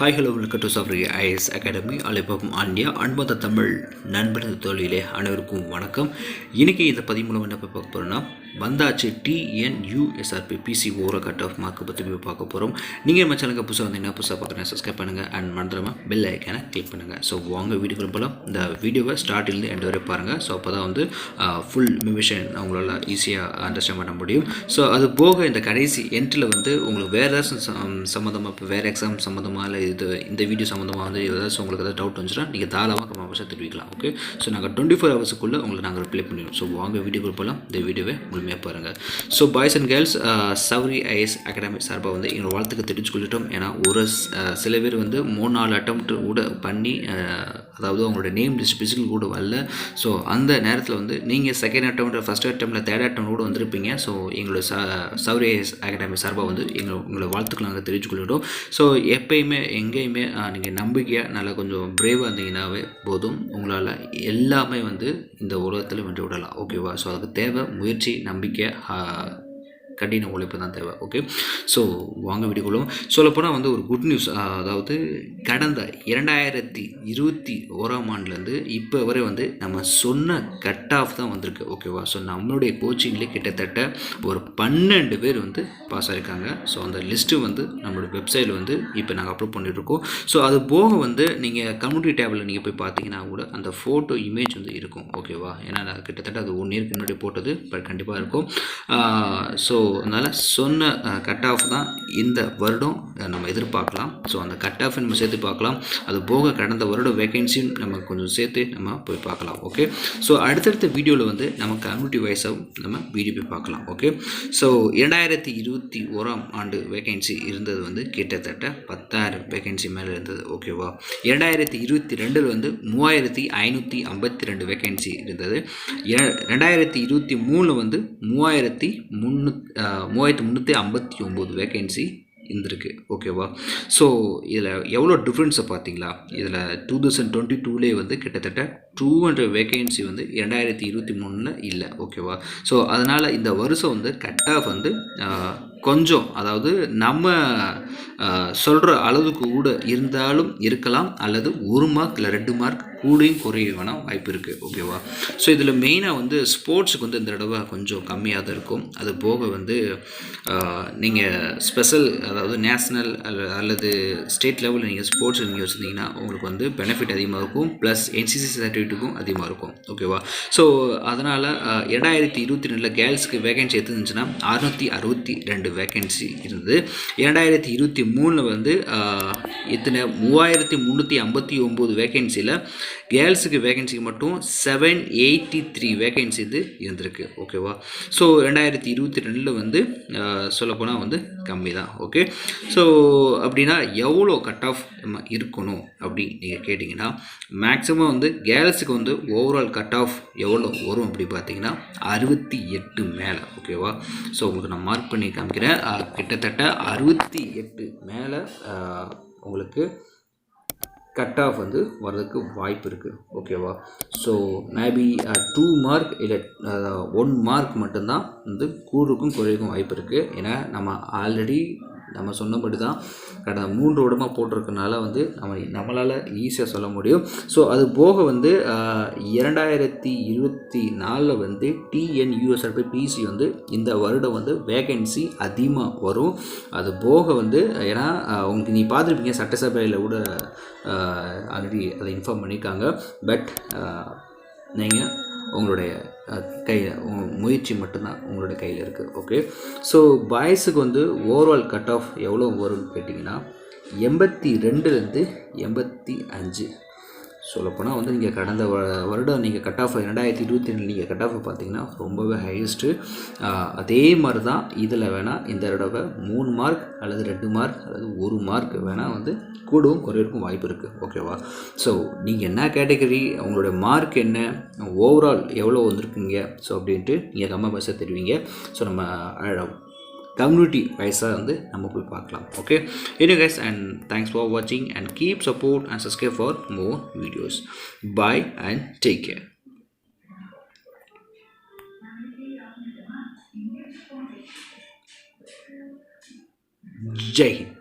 Hi hello welcome to சஃப்ரி IAS academy அலைப்பகம் ஆண்டியா அன்பத தமிழ் நண்பர்கள் தொழிலே அனைவருக்கும் வணக்கம். இன்றைக்கி இந்த பதிவு மூலம் என்ன போய் பார்க்க போகிறோன்னா வந்தாச்சு டிஎன்யூஎஸ்ஆர்பி பிசி ஓர கட் ஆஃப் மார்க்கை பற்றி போய் பார்க்க போகிறோம். நீங்கள் நம்ம சேனலுக்கு புதுசாக வந்தீங்கன்னா புதுசாக பார்க்குறேன் சப்ஸ்கிரைப் பண்ணுங்கள் அண்ட் மறந்துடாமல் பெல் ஐக்கானை கிளிக் பண்ணுங்கள். ஸோ வாங்க வீடியோக்குள்ள போகலாம். இந்த வீடியோவை ஸ்டார்டிலேருந்து எண்ட் வரை பாருங்கள். ஸோ அப்போ தான் வந்து ஃபுல் மிஷன் அவங்களால ஈஸியாக அண்டர்ஸ்டாண்ட் பண்ண முடியும். ஸோ அது போக இந்த கடைசி எண்டில் வந்து உங்களுக்கு வேறு ஏதாச்சும் சம்மந்தமாக இப்போ வேறு எக்ஸாம் சம்மந்தமாக இல்லை இந்த வீடியோ சம்மந்தமாக வந்து ஏதாச்சும் உங்களுக்கு ஏதாவது டவுட் வந்துச்சுன்னா நீங்கள் தாராளமாக கமெண்ட் பாக்ஸில் தெரிவிக்கலாம். ஓகே, ஸோ நாங்கள் 24 ஹவர்ஸுக்குள்ளே உங்களுக்கு நாங்கள் ரிப்ளை பண்ணிடுவோம். ஸோ வாங்க வீடியோக்குள்ள போகலாம். இந்த வீடியோவை முழுமையாக பாருங்கள். So boys and girls Safri IAS academy சார்பாக வந்து எங்கள் வாழ்த்துக்கு தெரிஞ்சு கொள்ளிட்டோம். ஏன்னா ஒரு சில பேர் வந்து 3-4 அட்டம்ப்ட் கூட பண்ணி அதாவது அவங்களோட நேம் லிஸ்ட் பிசிக்கல் கூட வரல. ஸோ அந்த நேரத்தில் வந்து நீங்கள் செகண்ட் அட்டம்ப்ட் ஃபஸ்ட் அட்டம்ப்டில் தேர்ட் அட்டம்ப்ட் கூட வந்திருப்பீங்க. ஸோ எங்களோட சஃப்ரி ஐஎஸ் அகாடமி சார்பாக வந்து உங்களை வாழ்த்துக்கள் நாங்கள் தெரிவித்து கொள்ளிட்டோம். ஸோ எப்பயுமே எங்கேயுமே நீங்கள் நம்பிக்கையாக நல்லா கொஞ்சம் பிரேவாக இருந்தீங்கன்னாவே போதும், உங்களால் எல்லாமே வந்து இந்த உலகத்தில் வென்று விடலாம். ஓகேவா? ஸோ அதுக்கு தேவை முயற்சி, நம்பிக்கை, கடின உழைப்பு தான் தேவை. ஓகே, ஸோ வாங்க வீடியோக்குள்ளும் சொல்லப்போனால் வந்து ஒரு குட் நியூஸ். அதாவது கடந்த 2021ஆம் ஆண்டுலேருந்து இப்போ வரை வந்து நம்ம சொன்ன கட் ஆஃப் தான் வந்திருக்கு. ஓகேவா? ஸோ நம்மளுடைய கோச்சிங்லேயே கிட்டத்தட்ட ஒரு 12 பேர் வந்து பாஸ் ஆகிருக்காங்க. ஸோ அந்த லிஸ்ட்டு வந்து நம்மளோட வெப்சைட்டில் வந்து இப்போ நாங்கள் அப்லோட் பண்ணிகிட்ருக்கோம். ஸோ அது போக வந்து நீங்கள் கம்யூனிட்டி டேபில் நீங்கள் போய் பார்த்தீங்கன்னா கூட அந்த ஃபோட்டோ இமேஜ் வந்து இருக்கும். ஓகேவா? ஏன்னா நான் கிட்டத்தட்ட அது 1 இயருக்கு முன்னாடி போட்டது, பட் கண்டிப்பாக இருக்கும். ஸோ அதனால் சொன்ன கட் ஆஃப் தான் இந்த வருடம் நம்ம எதிர்பார்க்கலாம். ஸோ அந்த கட் ஆஃப் நம்ம சேர்த்து பார்க்கலாம். அது போக கடந்த வருடம் வேகன்சியும் நம்ம கொஞ்சம் சேர்த்து நம்ம போய் பார்க்கலாம். ஓகே, ஸோ அடுத்தடுத்த வீடியோவில் வந்து நம்ம கம்யூனிட்டி வைஸாகவும் நம்ம வீடியோ போய் பார்க்கலாம். ஓகே, ஸோ 2021ஆம் ஆண்டு வேகன்சி இருந்தது வந்து கிட்டத்தட்ட 10,000 வேகன்சி மேலே இருந்தது. ஓகேவா? 2022 வந்து 3,552 வேகன்சி இருந்தது. 2023 வந்து 3,359 வேகன்சி இருந்திருக்கு. ஓகேவா? ஸோ இதில் எவ்வளோ டிஃப்ரென்ஸை பார்த்தீங்களா? இதில் 2022 வந்து கிட்டத்தட்ட 200 வேகன்சி வந்து 2023 இல்லை. ஓகேவா? ஸோ அதனால் இந்த வருஷம் வந்து கட் ஆஃப் வந்து கொஞ்சம், அதாவது நம்ம சொல்கிற அளவுக்கு கூட இருந்தாலும் இருக்கலாம், அல்லது 1 மார்க் இல்லை 2 மார்க் கூடையும் குறைய வேணால் வாய்ப்பு இருக்குது. ஓகேவா? ஸோ இதில் மெயினாக வந்து ஸ்போர்ட்ஸுக்கு வந்து இந்த தடவை கொஞ்சம் கம்மியாக தான் இருக்கும். அது போக வந்து நீங்கள் ஸ்பெஷல், அதாவது நேஷ்னல் அல்லது ஸ்டேட் லெவலில் நீங்கள் ஸ்போர்ட்ஸ் நீங்கள் வச்சுருந்தீங்கன்னா உங்களுக்கு வந்து பெனிஃபிட் அதிகமாக இருக்கும், ப்ளஸ் NCC சர்டிஃபிகேட்டுக்கும் அதிகமாக இருக்கும். ஓகேவா? ஸோ அதனால் 2022 கேர்ள்ஸுக்கு வேகன்சி எடுத்துருந்துச்சுன்னா 662 வேகன்சி இருந்தது. 2023 வந்து இத்தனை 3,359 வேகன்சியில் கேர்ள்ஸுக்கு வேகன்சிக்கு மட்டும் 783 வேகன்சி இது இருந்திருக்கு. ஓகேவா? ஸோ 2022 வந்து சொல்லப்போனால் வந்து கம்மி தான். ஓகே, ஸோ அப்படின்னா எவ்வளோ கட் ஆஃப் நம்ம இருக்கணும் அப்படி நீங்கள் கேட்டிங்கன்னா, மேக்ஸிமம் வந்து கேர்ள்ஸுக்கு வந்து ஓவரால் கட் ஆஃப் எவ்வளோ வரும் அப்படி பார்த்தீங்கன்னா 68 மேலே. ஓகேவா? ஸோ உங்களுக்கு நான் மார்க் பண்ணி காமிக்கிறேன். கிட்டத்தட்ட 68 மேலே உங்களுக்கு கட் ஆஃப் வந்து வர்றதுக்கு வாய்ப்பு இருக்குது. ஓகேவா? ஸோ மேபி 2 மார்க் இல்லை 1 மார்க் மட்டும்தான் வந்து கூடுக்கும் குறைக்கும் வாய்ப்பு இருக்குது. ஏன்னா நம்ம ஆல்ரெடி நம்ம சொன்னபடி தான் கடந்த 3 வருடமாக போட்டிருக்கனால வந்து நம்மளால் ஈஸியாக சொல்ல முடியும். ஸோ அது போக வந்து 2024 வந்து டிஎன்யூஎஸ்ஆர்பி பிசி வந்து இந்த வருடம் வந்து வேகன்சி அதிகமாக வரும். அது போக வந்து ஏன்னா உங்களுக்கு நீ பார்த்துருப்பீங்க, சட்டசபையில் கூட ஆல்ரெடி அதை இன்ஃபார்ம் பண்ணியிருக்காங்க. பட் நீங்கள் உங்களுடைய முயற்சி மட்டும்தான் உங்களோட கையில் இருக்குது. ஓகே, ஸோ பாய்ஸுக்கு வந்து ஓவரால் கட் ஆஃப் எவ்வளோ வரும்னு கேட்டிங்கன்னா 82லேருந்து 85. சொல்லப்போனால் வந்து நீங்கள் கடந்த வருடம் நீங்கள் கட் ஆஃப் 2022 நீங்கள் கட் ஆஃப் பார்த்தீங்கன்னா ரொம்பவே ஹையஸ்ட்டு. அதே மாதிரி தான் இதில் வேணால் இந்த தடவை 3 மார்க் அல்லது 2 மார்க் அல்லது 1 மார்க் வேணால் வந்து கூடவும் குறையிருக்கும் வாய்ப்பு இருக்குது. ஓகேவா? ஸோ நீங்கள் என்ன கேட்டகரி, உங்களுடைய மார்க் என்ன, ஓவரால் எவ்வளோ வந்திருக்குங்க, ஸோ அப்படின்ட்டு நீங்கள் கமெண்ட் பாக்ஸில் தெரிவிங்க. ஸோ நம்ம கம்யூனிட்டி வைஸாக வந்து நம்ம போய் பார்க்கலாம். Okay, anyway guys, and thanks for watching and keep support and subscribe for more videos. Bye and take care. Jai Hind.